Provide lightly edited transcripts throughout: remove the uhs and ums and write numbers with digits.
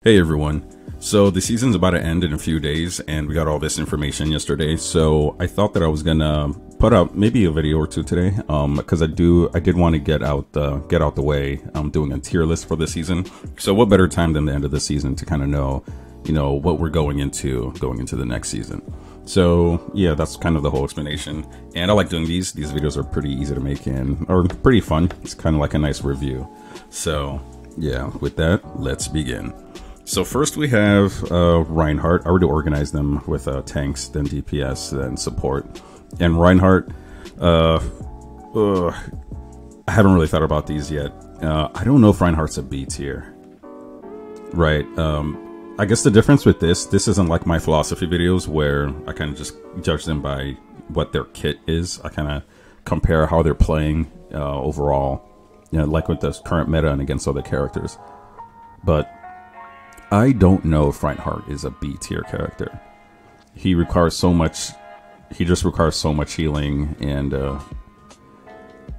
Hey everyone. So the season's about to end in a few days and we got all this information yesterday. So I thought that I was gonna put out maybe a video or two today because I did want to get out the way. I'm doing a tier list for the season. So what better time than the end of the season to kind of know, what we're going into the next season. So yeah, that's kind of the whole explanation. And I like doing these. These videos are pretty easy to make and are pretty fun. It's kind of like a nice review. So yeah, with that, let's begin. So first we have Reinhardt. I already organized them with tanks, then DPS, then support. And Reinhardt, I haven't really thought about these yet. I don't know if Reinhardt's a B tier. Right. I guess the difference with this isn't like my philosophy videos where I kind of just judge them by what their kit is. I kind of compare how they're playing overall, like with the current meta and against other characters. But I don't know if Reinhardt is a B tier character. He requires so much. He just requires so much healing and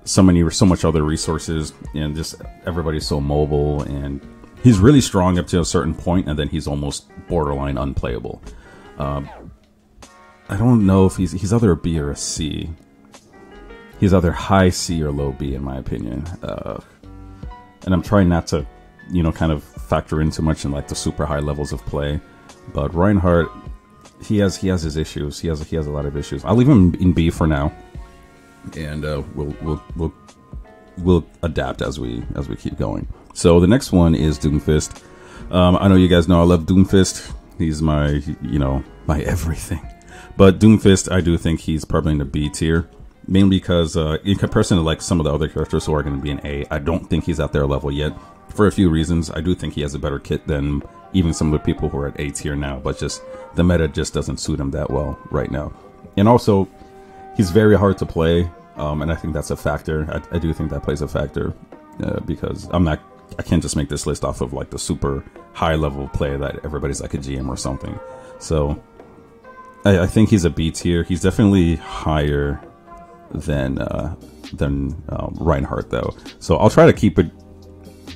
so much other resources, and just everybody's so mobile, and he's really strong up to a certain point, and then he's almost borderline unplayable. I don't know if he's either a B or a C. He's either high C or low B in my opinion, and I'm trying not to kind of factor in too much in like the super high levels of play. But Reinhardt, he has his issues. He has a lot of issues. I'll leave him in B for now, and we'll adapt as we keep going. So the next one is Doomfist. I know you guys know I love Doomfist. He's my my everything. But Doomfist, I do think he's probably in the B tier, mainly because in comparison to like some of the other characters who are going to be an A, I don't think he's at their level yet. For a few reasons. I do think he has a better kit than even some of the people who are at A tier now, but just the meta just doesn't suit him that well right now. And also, he's very hard to play, and I think that's a factor. I do think that plays a factor because I can't just make this list off of like the super high level play that everybody's like a GM or something. So I think he's a B tier. He's definitely higher than Reinhardt though. So I'll try to keep it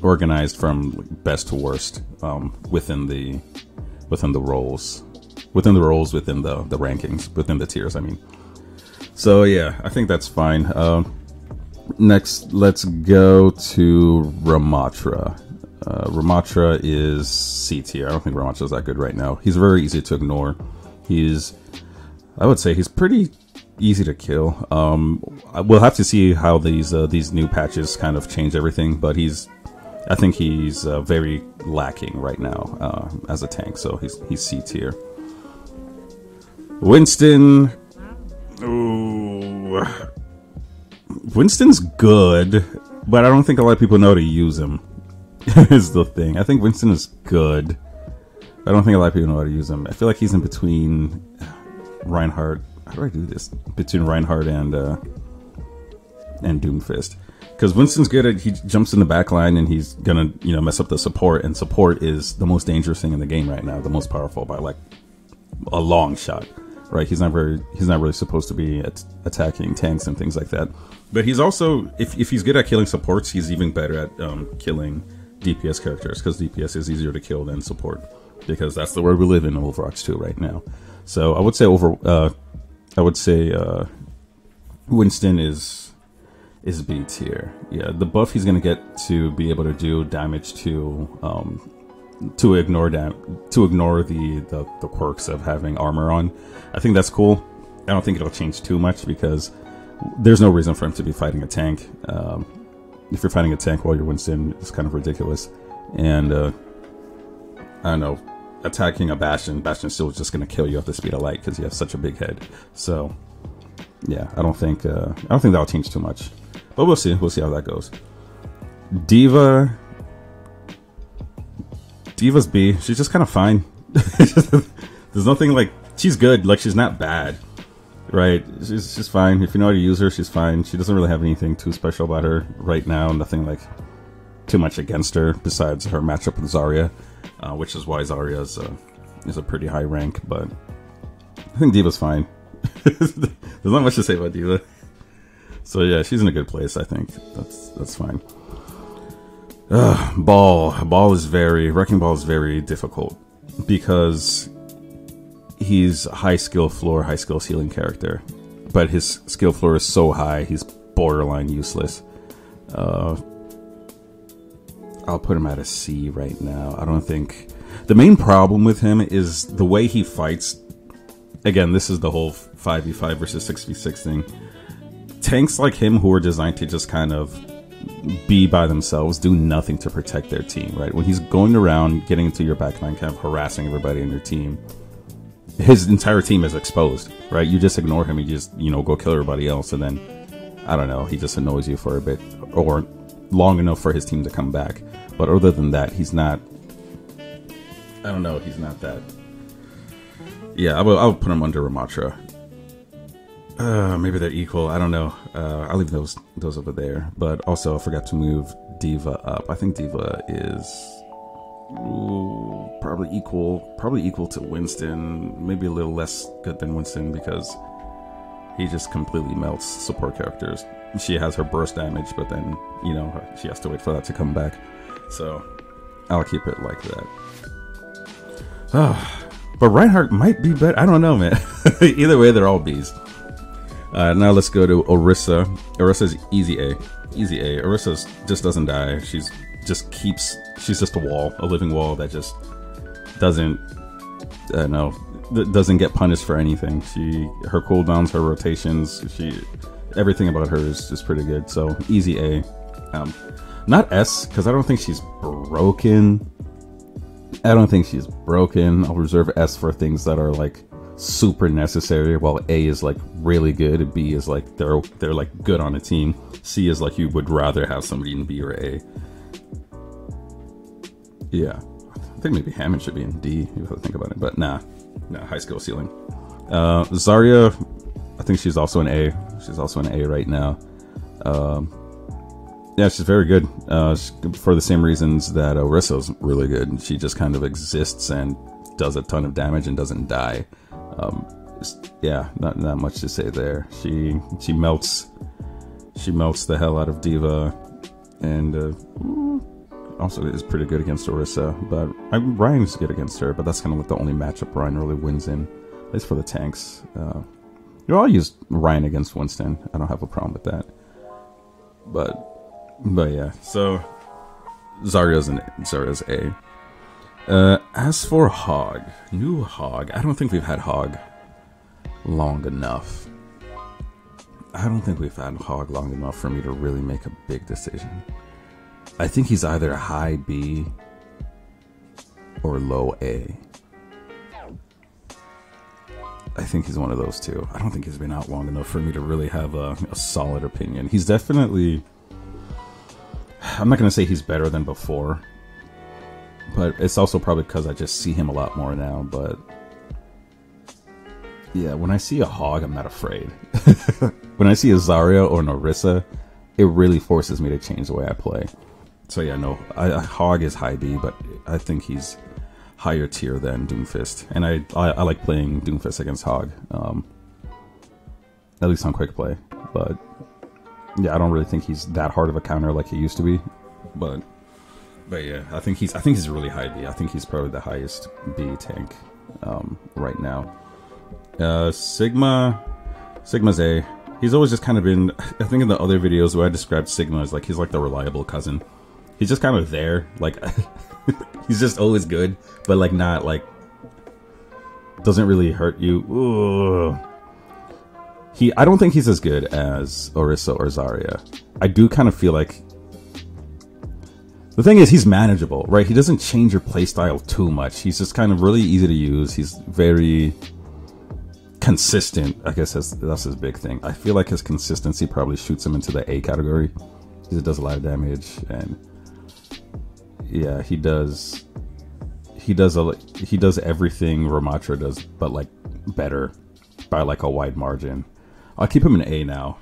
organized from best to worst within the roles within the rankings, within the tiers, I mean. So yeah, I think that's fine. Next, let's go to Ramatra. Ramatra is C tier. I don't think Ramatra is that good right now. He's very easy to ignore. I would say he's pretty easy to kill. We'll have to see how these new patches kind of change everything, but I think he's very lacking right now as a tank, so he's C tier. Winston, ooh, Winston's good, but I don't think a lot of people know how to use him. Is the thing. I think Winston is good. I don't think a lot of people know how to use him. I feel like he's in between Reinhardt. How do I do this? Between Reinhardt and Doomfist. Because Winston's good at, he jumps in the back line and he's gonna, mess up the support, and support is the most dangerous thing in the game right now, the most powerful by like a long shot, right? He's not really supposed to be attacking tanks and things like that. But he's also, if he's good at killing supports, he's even better at killing DPS characters, because DPS is easier to kill than support, because that's the world we live in Overwatch 2 right now. So I would say Winston is B tier. Yeah, the buff he's gonna get to be able to do damage to ignore the quirks of having armor on. I think that's cool. I don't think it'll change too much because there's no reason for him to be fighting a tank. If you're fighting a tank while you're Winston, it's kind of ridiculous. And I don't know, attacking a Bastion's still just gonna kill you at the speed of light because you have such a big head. So yeah, I don't think that'll change too much. But we'll see how that goes. Diva's B. She's just kind of fine. There's nothing like, she's good. Like, she's not bad, right? She's just fine. If you know how to use her, she's fine. She doesn't really have anything too special about her right now. Nothing like too much against her besides her matchup with Zarya, which is why Zarya is a pretty high rank. But I think Diva's fine. There's not much to say about Diva. So yeah, she's in a good place. I think that's fine. Wrecking Ball is very difficult because he's high skill floor, high skill ceiling character, but his skill floor is so high he's borderline useless. I'll put him at a C right now. I don't think the main problem with him is the way he fights. Again, this is the whole 5v5 versus 6v6 thing. Tanks like him who are designed to just kind of be by themselves, do nothing to protect their team, right? When he's going around, getting into your backline, kind of harassing everybody in your team, his entire team is exposed, right? You just ignore him, you just, go kill everybody else, and then, I don't know, he just annoys you for a bit, or long enough for his team to come back. But other than that, he's not, I don't know, he's not that. Yeah, I will put him under Ramatra. Maybe they're equal. I don't know. I'll leave those over there. But also, I forgot to move Diva up. I think Diva is probably equal to Winston. Maybe a little less good than Winston because he just completely melts support characters. She has her burst damage, but then she has to wait for that to come back. So I'll keep it like that. But Reinhardt might be better. I don't know, man. Either way, they're all Bs. Now let's go to Orisa. Orisa's easy A. Easy A. Orisa just doesn't die. She's just a wall, a living wall that just doesn't get punished for anything. Her cooldowns, her rotations, everything about her is pretty good. So easy A. Not S, because I don't think she's broken. I'll reserve S for things that are like super necessary, while A is like really good. B is like they're like good on a team. C is like you would rather have somebody in B or A. Yeah, I think maybe Hammond should be in D. You have to think about it, but nah, high skill ceiling. Zarya, I think she's also an A. She's also an A right now. Yeah, she's very good for the same reasons that Orisa's really good. She just kind of exists and does a ton of damage and doesn't die. Yeah, not much to say there. She melts the hell out of Diva, and also is pretty good against Orisa. But Ryan's good against her, but that's kind of like the only matchup Ryan really wins in, at least for the tanks. I'll use Ryan against Winston. I don't have a problem with that. But yeah, so Zarya's A. As for Hog, new Hog, I don't think we've had Hog long enough. For me to really make a big decision. I think he's either high B or low A. I think he's one of those two. I don't think he's been out long enough for me to really have a solid opinion. He's definitely... I'm not going to say he's better than before, but it's also probably because I just see him a lot more now. But yeah, when I see a Hog, I'm not afraid. When I see a Zarya or an Orisa, it really forces me to change the way I play. So yeah, no, Hog is high B, but I think he's higher tier than Doomfist, and I like playing Doomfist against Hog, at least on quick play. But yeah, I don't really think he's that hard of a counter like he used to be. But yeah, I think he's really high B. I think he's probably the highest B tank right now. Sigma's A. He's always just kind of been, I think in the other videos where I described Sigma as like he's like the reliable cousin. He's just kind of there, like he's just always good, but like not like doesn't really hurt you. Ugh. I don't think he's as good as Orisa or Zarya. I do kind of feel like the thing is he's manageable, right? He doesn't change your playstyle too much. He's just kind of really easy to use. He's very consistent. I guess that's his big thing. I feel like his consistency probably shoots him into the A category because it does a lot of damage, and yeah, he does everything Ramatra does, but like better by like a wide margin. I'll keep him an A now.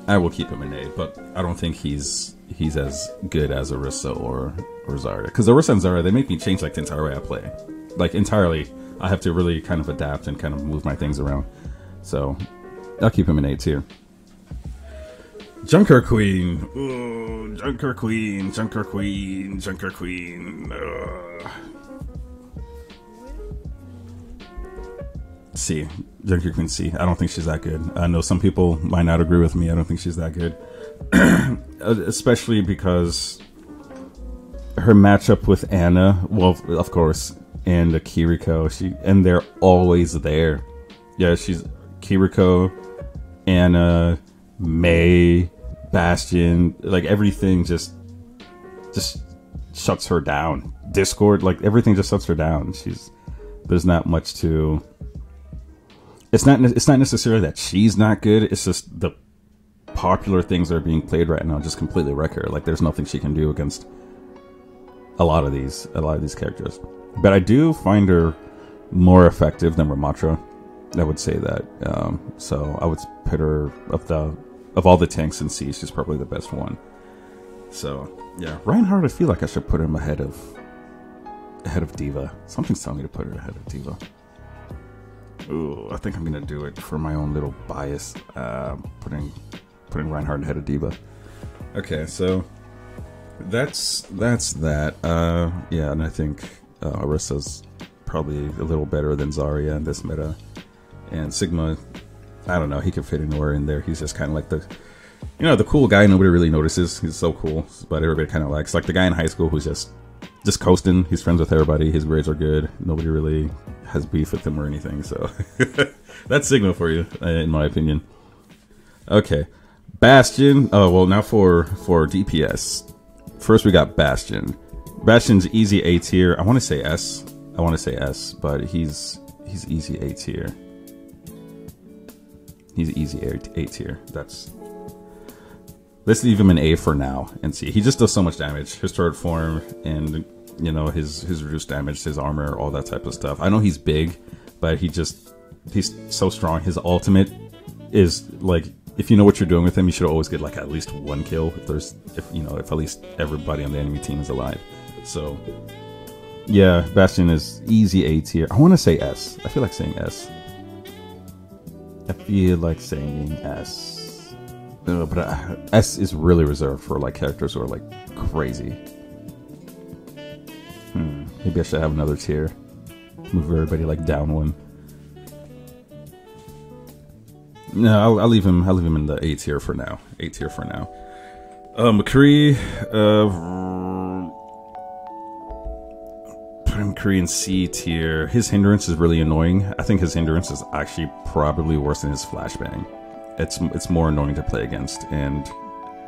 I will keep him an A, but I don't think he's as good as Orisa or Zarya. Because Orisa and Zarya, they make me change like the entire way I play. Like entirely. I have to really kind of adapt and kind of move my things around. So I'll keep him in A tier. Junker Queen. Ooh, Junker Queen. Junker Queen. Junker Queen. C. Junker Queen C. I don't think she's that good. I know some people might not agree with me. I don't think she's that good. Especially because her matchup with Anna, well, of course, and Kiriko, and they're always there. Yeah, she's Kiriko, Anna, May, Bastion, like everything just shuts her down. Discord, like everything just shuts her down. There's not much to. It's not necessarily that she's not good. It's just the popular things that are being played right now just completely wreck her. Like there's nothing she can do against a lot of these characters. But I do find her more effective than Ramatra. I would say that. So I would put her of all the tanks in C, she's probably the best one. So yeah, Reinhardt, I feel like I should put him ahead of D.Va. Something's telling me to put her ahead of D.Va. Ooh, I think I'm gonna do it for my own little bias. Putting Reinhardt ahead of D.Va. Okay, so that's that. Yeah, and I think Orisa's probably a little better than Zarya in this meta. And Sigma, I don't know, he could fit anywhere in there. He's just kind of like the cool guy nobody really notices. He's so cool, but everybody kind of likes. Like the guy in high school who's just coasting. He's friends with everybody. His grades are good. Nobody really has beef with him or anything. So that's Sigma for you, in my opinion. Okay, Bastion. Oh well, now for DPS. First we got Bastion. Bastion's easy A tier. I want to say S. But he's easy A tier. He's easy A tier. Let's leave him in A for now and see. He just does so much damage. His third form and his reduced damage, his armor, all that type of stuff. I know he's big, but he's so strong. His ultimate is like, if you know what you're doing with him, you should always get like at least one kill if at least everybody on the enemy team is alive. So yeah, Bastion is easy A tier. I want to say S. I feel like saying S. But S is really reserved for like characters who are like crazy. Maybe I should have another tier. Move everybody like down one. No, I'll leave him in the A tier for now. McCree, put him McCree in C tier. His hindrance is really annoying. I think his hindrance is actually probably worse than his flashbang. It's more annoying to play against, and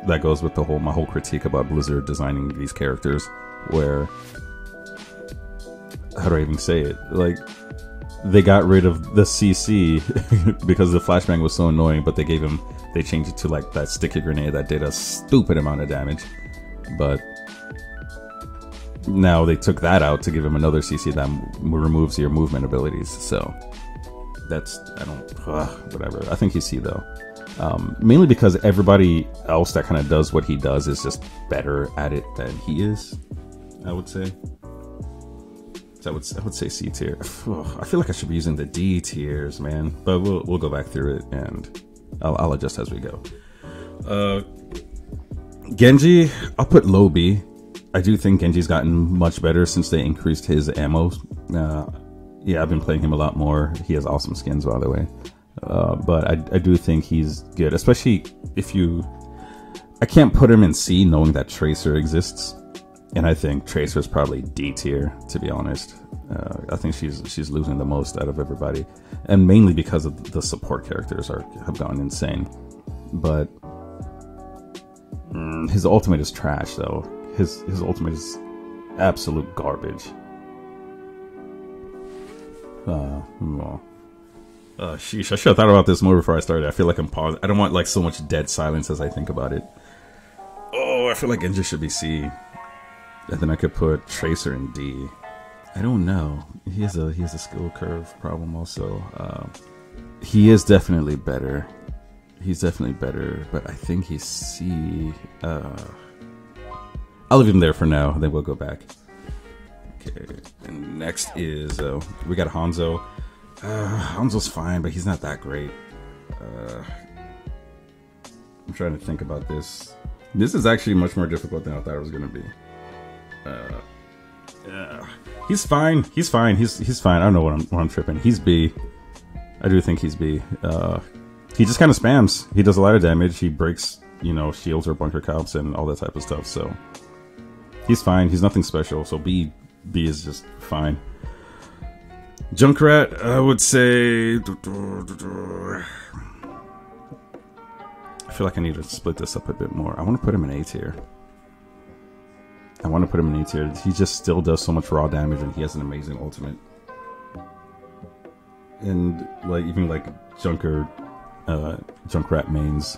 that goes with my whole critique about Blizzard designing these characters, where, how do I even say it? Like, they got rid of the CC because the flashbang was so annoying, but they changed it to like that sticky grenade that did a stupid amount of damage. But now they took that out to give him another CC that removes your movement abilities. So whatever. I think he's C though. Mainly because everybody else that kind of does what he does is just better at it than he is, I would say. So I would say C tier. I feel like I should be using the D tiers, man. But we'll go back through it and I'll adjust as we go. Genji, I'll put low B. I do think Genji's gotten much better since they increased his ammo. Yeah, I've been playing him a lot more. He has awesome skins, by the way. But I do think he's good, especially if I can't put him in C knowing that Tracer exists. And I think Tracer's probably D tier, to be honest. I think she's losing the most out of everybody. And mainly because of the support characters have gone insane. But his ultimate is trash, though. His ultimate is absolute garbage. Sheesh, I should have thought about this more before I started. I feel like I'm paused. I don't want like so much dead silence as I think about it. Oh, I feel like Genji should be C. And then I could put Tracer in D. I don't know. He has a skill curve problem also. He is definitely better. He's definitely better, but I think he's C. I'll leave him there for now, then we'll go back. Okay, and next is we got Hanzo. Hanzo's fine, but he's not that great. I'm trying to think about this. This is actually much more difficult than I thought it was gonna be. He's fine. He's fine. He's fine. I don't know what I'm tripping. He's B. I do think he's B. He just kind of spams. He does a lot of damage. He breaks, you know, shields or bunker caps and all that type of stuff. So he's fine. He's nothing special. So B is just fine. Junkrat, I would say. I feel like I need to split this up a bit more. I want to put him in A tier. He just still does so much raw damage, and he has an amazing ultimate. And like even like Junkrat mains,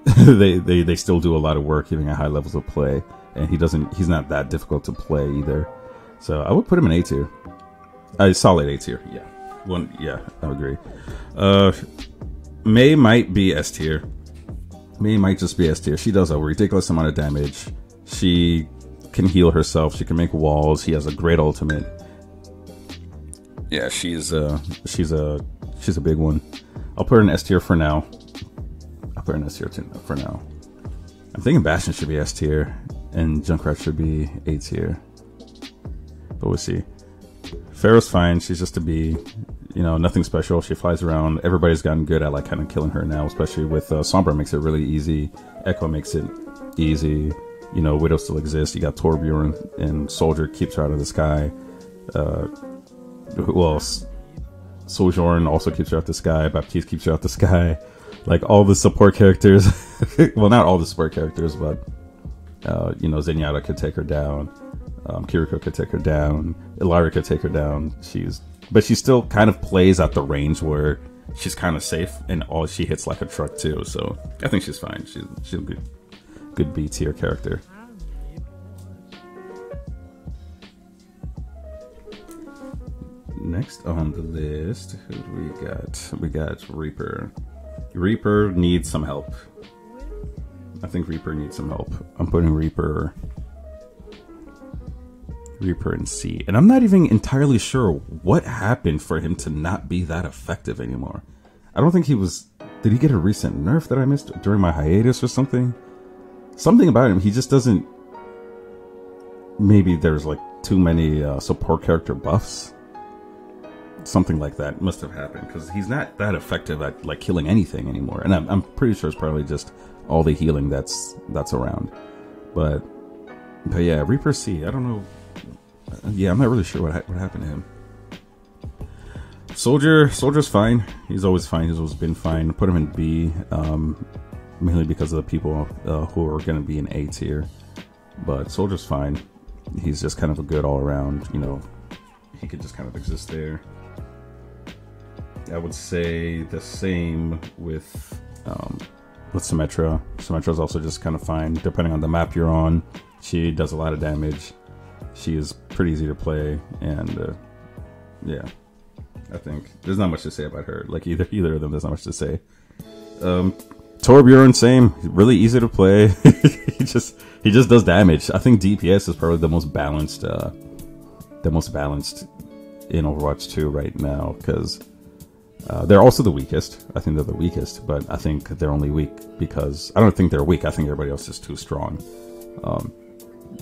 they still do a lot of work, giving at high levels of play, and he's not that difficult to play either. So I would put him in A tier. A solid A tier. Yeah, I agree. Mei might be S tier. Mei might just be S tier. She does a ridiculous amount of damage. She can heal herself. She can make walls. She has a great ultimate. Yeah, she's a big one. I'll put her in S tier for now. For now. I'm thinking Bastion should be S tier, and Junkrat should be A tier. But we'll see. Pharaoh's fine. She's just a B. You know, nothing special. She flies around. Everybody's gotten good at like kind of killing her now, especially with Sombra makes it really easy. Echo makes it easy. You know, Widow still exists. You got Torbjorn, and Soldier keeps her out of the sky. Who else? Sojourn also keeps her out the sky. Baptiste keeps her out the sky. Like all the support characters. Well, not all the support characters, but you know, Zenyatta could take her down. Kiriko could take her down. Ilaria could take her down. But she still kind of plays at the range where she's kind of safe, and all she hits like a truck too. So I think she's fine. She's a good B tier character. Next on the list, who do we got? We got Reaper. Reaper needs some help. I think Reaper needs some help. I'm putting Reaper in C. And I'm not even entirely sure what happened for him to not be that effective anymore. I don't think he was... Did he get a recent nerf that I missed during my hiatus or something? Something about him, he just doesn't... Maybe there's like too many support character buffs. Something like that must have happened, because he's not that effective at like killing anything anymore. And I'm pretty sure it's probably just all the healing that's around. But yeah, Reaper C. I don't know. Yeah, I'm not really sure what happened to him. Soldier's fine. He's always fine. He's always been fine. Put him in B, mainly because of the people who are going to be in A tier. But Soldier's fine. He's just kind of a good all around. You know, he could just kind of exist there. I would say the same with Symmetra. Symmetra's also just kind of fine, depending on the map you're on. She does a lot of damage. She is pretty easy to play, and yeah, I think there's not much to say about her. Like either of them, there's not much to say. Torbjorn, same, really easy to play. he just does damage. I think DPS is probably the most balanced in Overwatch 2 right now, because they're also the weakest. I think they're the weakest, but I think they're only weak because I don't think they're weak. I think everybody else is too strong.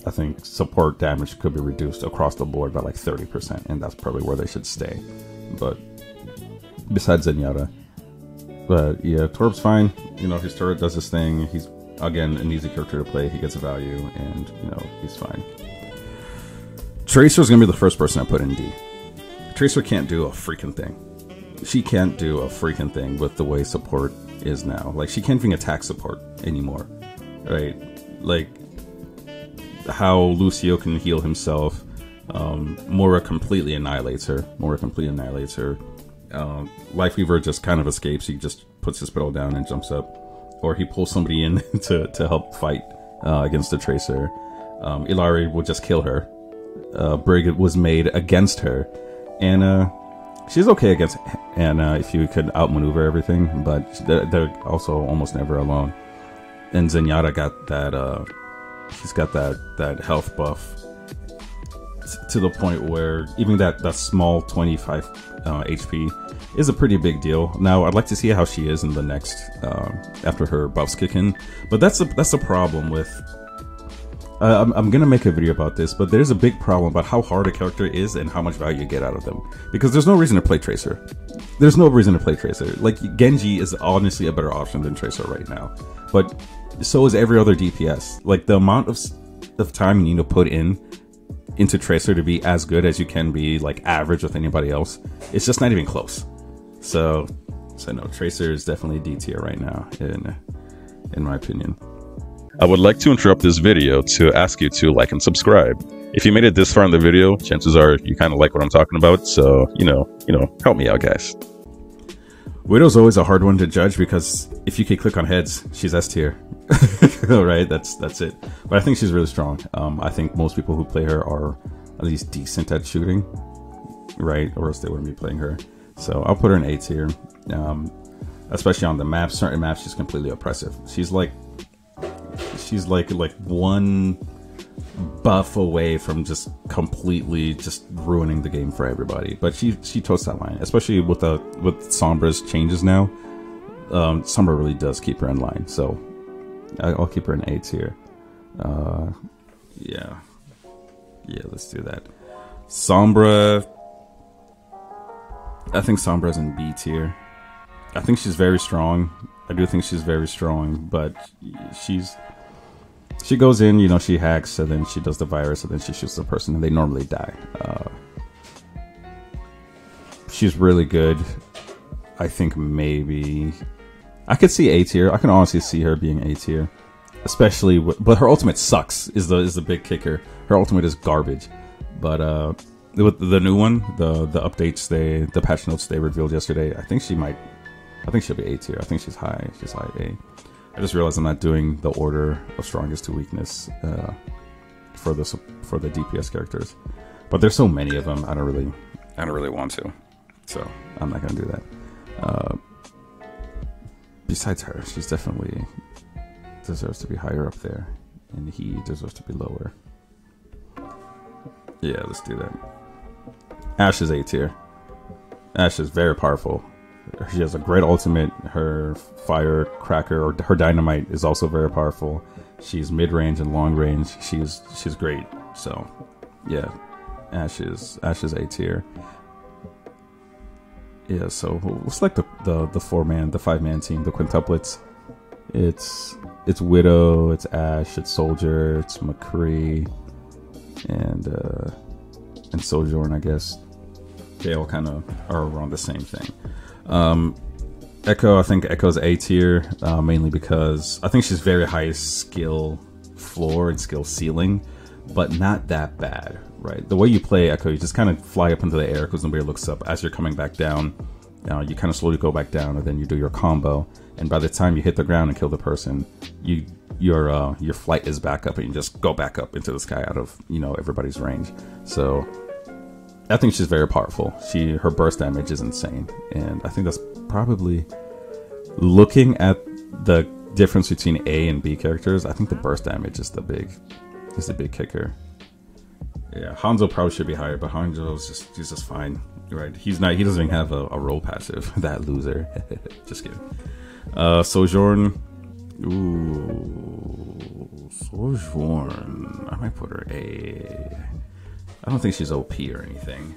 I think support damage could be reduced across the board by like 30%, and that's probably where they should stay. But besides Zenyatta, but yeah, Torb's fine. You know, his turret does his thing. He's again an easy character to play. He gets value, and you know, he's fine. Tracer's gonna be the first person I put in D. Tracer can't do a freaking thing. She can't do a freaking thing with the way support is now. Like, she can't even attack support anymore, right? Like how Lucio can heal himself. Mora completely annihilates her. Life Weaver just kind of escapes. He just puts his pedal down and jumps up, or he pulls somebody in to help fight against the Tracer. Ilaria will just kill her. Brig was made against her, and she's okay against Anna if you could outmaneuver everything, but they're also almost never alone. And Zenyatta got that, she's got that health buff. balanced to the point where even that small 25 HP is a pretty big deal. Now, I'd like to see how she is in the next after her buffs kick in, but that's a problem with. I'm gonna make a video about this, but there's a big problem about how hard a character is and how much value you get out of them. Because there's no reason to play Tracer. There's no reason to play Tracer. Like, Genji is honestly a better option than Tracer right now. But so is every other DPS. Like, the amount of time you need to put into Tracer to be as good as you can be, like, average with anybody else, it's just not even close. So no, Tracer is definitely D tier right now, in my opinion. I would like to interrupt this video to ask you to like and subscribe. If you made it this far in the video, chances are you kind of like what I'm talking about. So, you know, help me out, guys. Widow's always a hard one to judge because if you can click on heads, she's S tier. Right? That's it. But I think she's really strong. I think most people who play her are at least decent at shooting, right? Or else they wouldn't be playing her. So I'll put her in A tier. Especially on the maps. Certain maps, she's completely oppressive. She's like one buff away from just completely just ruining the game for everybody. But she totes that line, especially with Sombra's changes now. Sombra really does keep her in line, so I'll keep her in A tier. Yeah, let's do that. Sombra, I think Sombra's in B tier. I think she's very strong. I do think she's very strong, but she goes in, you know, she hacks, and then she does the virus, and then she shoots the person, and they normally die. She's really good. I think maybe I could see A tier. I can honestly see her being A tier, especially. But her ultimate sucks. Is the big kicker. Her ultimate is garbage. But with the new one, the updates, the patch notes they revealed yesterday, I think she'll be A tier. I think she's high. She's high A. I just realized I'm not doing the order of strongest to weakness for the DPS characters, but there's so many of them. I don't really want to, so I'm not gonna do that. Besides her, she's definitely deserves to be higher up there, and he deserves to be lower. Yeah, let's do that. Ashe is A tier. Ashe is very powerful. She has a great ultimate. Her firecracker or her dynamite is also very powerful. She's mid-range and long-range. She's great. So, yeah, Ashe is A tier. Yeah, so let's like the 5-man team, the quintuplets. It's Widow, it's Ashe, it's Soldier, it's McCree, and Sojourn, I guess. They all kind of are around the same thing. Echo, I think Echo's A tier, mainly because I think she's very high skill floor and skill ceiling, but not that bad, right? The way you play Echo, you just kind of fly up into the air because nobody looks up. As you're coming back down, you kind of slowly go back down, and then you do your combo. And by the time you hit the ground and kill the person, your flight is back up, and you just go back up into the sky out of everybody's range. So I think she's very powerful. Her burst damage is insane, and I think that's probably, looking at the difference between A and B characters, I think the burst damage is the big kicker. Yeah, Hanzo probably should be higher, but Hanzo's just fine, right? He doesn't even have a role passive. That loser. Just kidding. Sojourn. Ooh, Sojourn. I might put her A. I don't think she's OP or anything,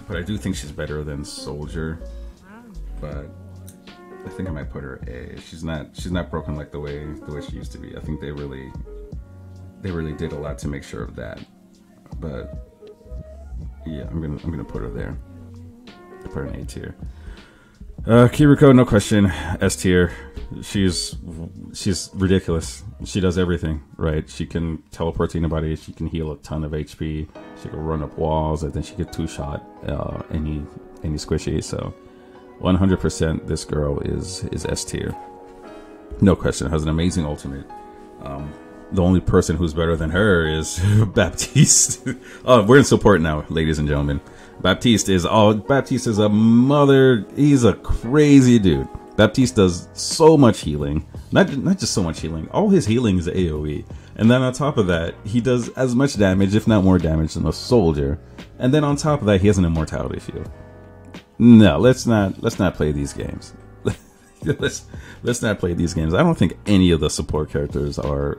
but I do think she's better than Soldier. But I think I might put her A. She's not broken like the way she used to be. I think they really did a lot to make sure of that. But yeah, I'm gonna put her there. I put her in A tier. Kiriko, no question, S tier. She's ridiculous. She does everything, right? She can teleport to anybody. She can heal a ton of HP. She can run up walls, and then she can two-shot any squishy. So 100% this girl is S tier. No question. Has an amazing ultimate. The only person who's better than her is Baptiste. Oh, we're in support now, ladies and gentlemen. Baptiste is a mother. He's a crazy dude. Baptiste does so much healing. Not just so much healing. All his healing is AoE, and then on top of that, he does as much damage, if not more damage, than a soldier. And then on top of that, he has an immortality shield. No, let's not play these games. let's not play these games. I don't think any of the support characters are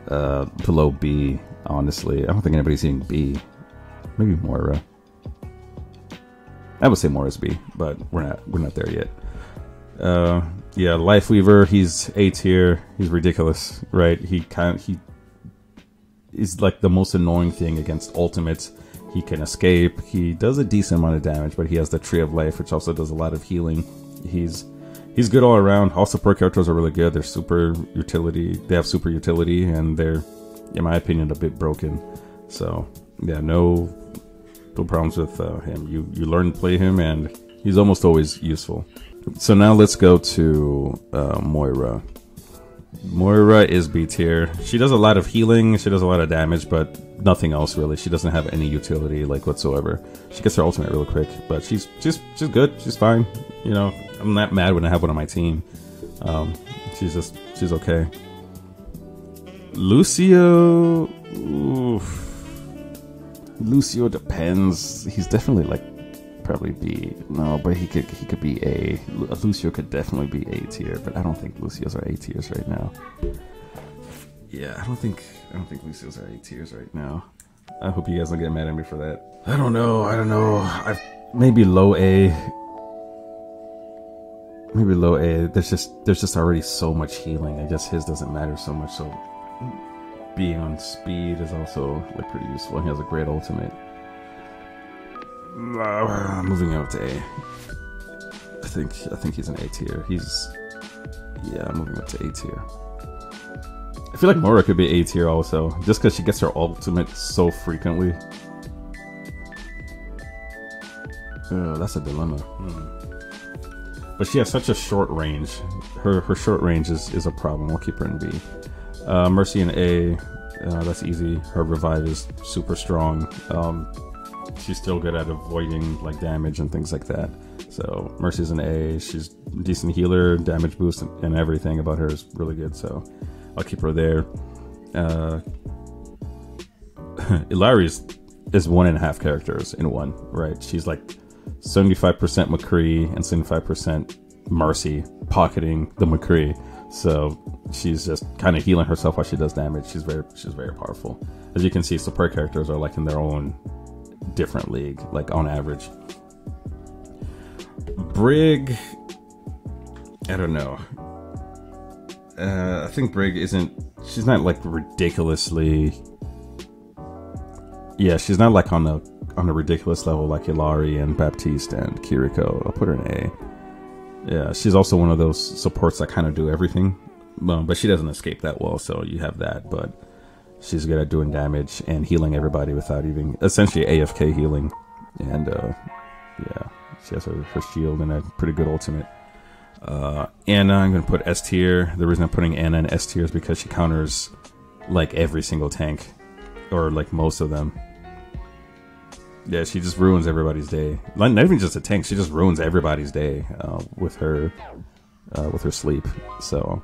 below B. Honestly, I don't think anybody's hitting B. Maybe Moira. I would say Moira's B, but we're not there yet. Yeah, Lifeweaver, he's A tier. He's ridiculous, right? He is like the most annoying thing against ultimates. He can escape. He does a decent amount of damage, but he has the Tree of Life, which also does a lot of healing. He's good all around. All support characters are really good. They're super utility. They have super utility, and they're, in my opinion, a bit broken. So yeah, no problems with him. You learn to play him, and he's almost always useful. So now let's go to Moira. Moira is B tier. She does a lot of healing, she does a lot of damage, but nothing else really. She doesn't have any utility like whatsoever. She gets her ultimate real quick, but she's good. She's fine. You know, I'm not mad when I have one on my team. She's okay. Lucio, oof. Lucio depends. He's definitely like probably B. No, but he could be A. Lucio could definitely be A tier, but I don't think Lucios are A tiers right now. Yeah, I don't think Lucios are A tiers right now. I hope you guys don't get mad at me for that. I don't know. Maybe low A. Maybe low A. There's just already so much healing. I guess his doesn't matter so much. So being on speed is also like pretty useful. He has a great ultimate. Moving out to A. I think he's an A tier. I'm moving up to A tier. I feel like Moira could be A tier also, just because she gets her ultimate so frequently. That's a dilemma. But she has such a short range. Her short range is a problem. We'll keep her in B. Mercy in A. That's easy. Her revive is super strong. She's still good at avoiding like damage and things like that. So Mercy's an A. She's a decent healer, damage boost, and everything about her is really good. So I'll keep her there. Illari is 1.5 characters in one, right? She's like 75% McCree and 75% Mercy, pocketing the McCree. So she's just kind of healing herself while she does damage. She's very powerful. As you can see, support characters are like in their own different league, like on average. Brig, I don't know. I think Brig she's not like ridiculously, yeah, she's not like on a ridiculous level like Illari and Baptiste and Kiriko. I'll put her in A. Yeah, she's also one of those supports that kind of do everything, but she doesn't escape that well, so you have that. But she's good at doing damage and healing everybody without even, essentially AFK healing. And yeah, she has her shield and a pretty good ultimate. Anna, I'm going to put S tier. The reason I'm putting Anna in S tier is because she counters like every single tank, or like most of them. Yeah, she just ruins everybody's day. Not even just a tank, she just ruins everybody's day with her sleep. So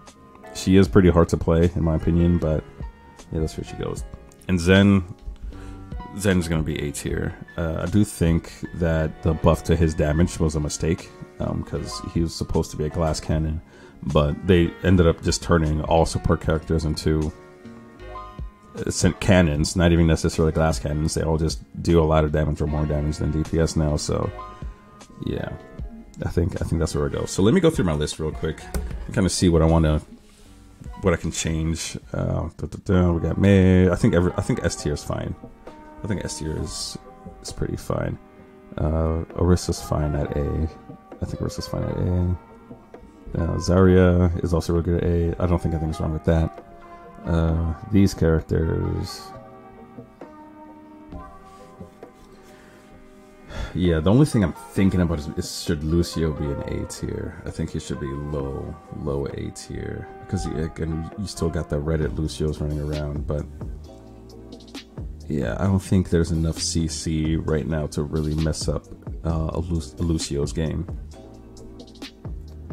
she is pretty hard to play in my opinion, but yeah, that's where she goes. And Zen's going to be A tier. I do think that the buff to his damage was a mistake, because he was supposed to be a glass cannon, but they ended up just turning all support characters into cannons, not even necessarily glass cannons. They all just do a lot of damage or more damage than DPS now. So yeah, I think that's where it goes. So let me go through my list real quick and kind of see what I can change. We got May. I think S tier is fine. I think S tier is pretty fine. Orissa's fine at A. I think Orissa's fine at A. Zarya is also really good at A. I don't think anything's wrong with that. These characters, yeah, the only thing I'm thinking about is should Lucio be an A tier? I think he should be low A tier, because again, you still got the Reddit Lucios running around, but yeah, I don't think there's enough CC right now to really mess up a Lucio's game.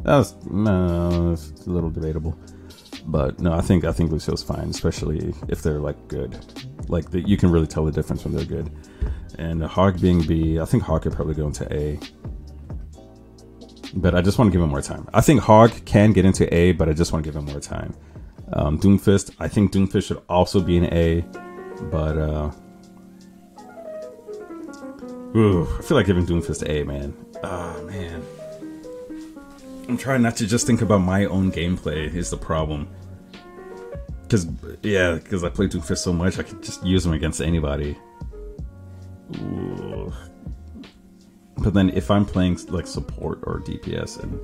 It's a little debatable. But no, I think Lucio's fine, especially if they're like good. Like you can really tell the difference when they're good. And Hog being B, I think Hog could probably go into A. But I just want to give him more time. I think Hog can get into A, but I just want to give him more time. Doomfist, I think Doomfist should also be an A, but I feel like giving Doomfist A, man. Oh man, I'm trying not to just think about my own gameplay is the problem. Because I play Doomfist so much, I could just use him against anybody. Ooh. But then if I'm playing like support or DPS and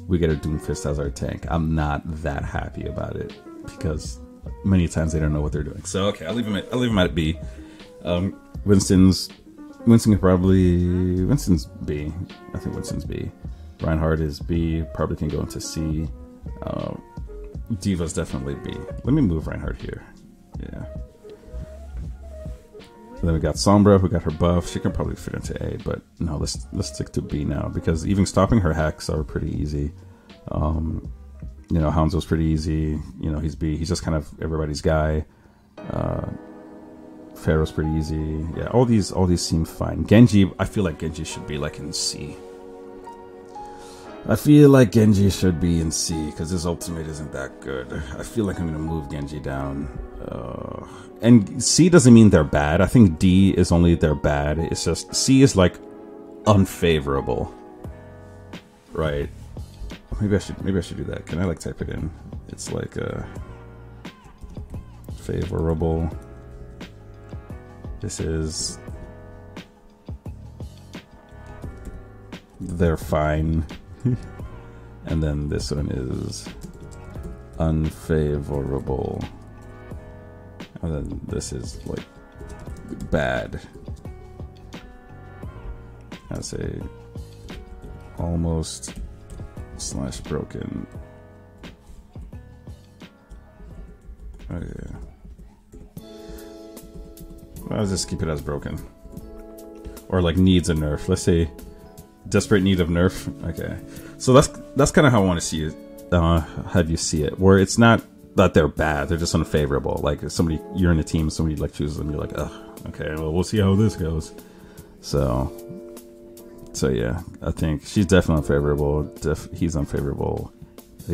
we get a Doomfist as our tank, I'm not that happy about it because many times they don't know what they're doing. So okay, I'll leave him at B. Winston's B. I think Winston's B. Reinhardt is B. Probably can go into C. Diva's definitely B. Let me move Reinhardt here. Yeah. Then we got Sombra, who got her buff. She can probably fit into A, but no, let's stick to B now because even stopping her hacks are pretty easy. Hanzo's pretty easy. He's B. He's just kind of everybody's guy. Pharaoh's pretty easy. Yeah, all these seem fine. Genji, I feel like Genji should be like in C. I feel like Genji should be in C because his ultimate isn't that good. I feel like I'm gonna move Genji down. And C doesn't mean they're bad. I think D is only they're bad. It's just C is like unfavorable, right? Maybe I should do that. Can I like type it in? It's like favorable. This is they're fine. And then this one is unfavorable. And then this is like bad. I say almost / broken. Okay. I'll just keep it as broken. Or like needs a nerf. Let's say desperate need of nerf. Okay. So that's kind of how I want to see it. Have you see it? Where it's not that they're bad, they're just unfavorable. Like somebody, you're in a team, somebody like chooses them, you're like, ugh, okay, well, we'll see how this goes. So yeah, I think she's definitely unfavorable. He's unfavorable. I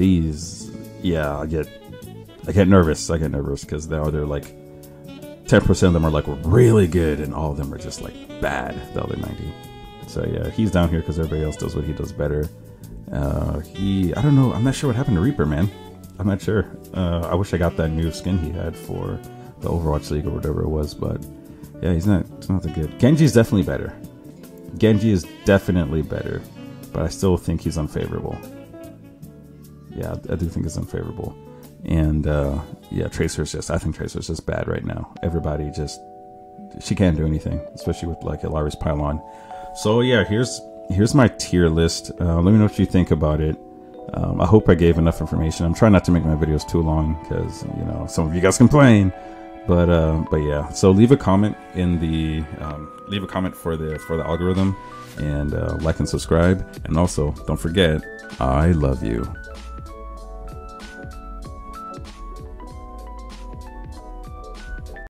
get nervous. Because they're like 10% of them are like really good, and all of them are just like bad. The other 90. So yeah, he's down here because everybody else does what he does better. I don't know. I'm not sure what happened to Reaper, man. I'm not sure. I wish I got that new skin he had for the Overwatch League or whatever it was, but yeah, it's not that good. Genji's definitely better. Genji is definitely better, but I still think he's unfavorable. Yeah, I do think it's unfavorable. And yeah, I think Tracer's just bad right now. Everybody she can't do anything, especially with like Ilari's Pylon. So yeah, here's my tier list. Let me know what you think about it. I hope I gave enough information. I'm trying not to make my videos too long because some of you guys complain. But yeah, so leave a comment in the for the algorithm, and like and subscribe, and also don't forget, I love you.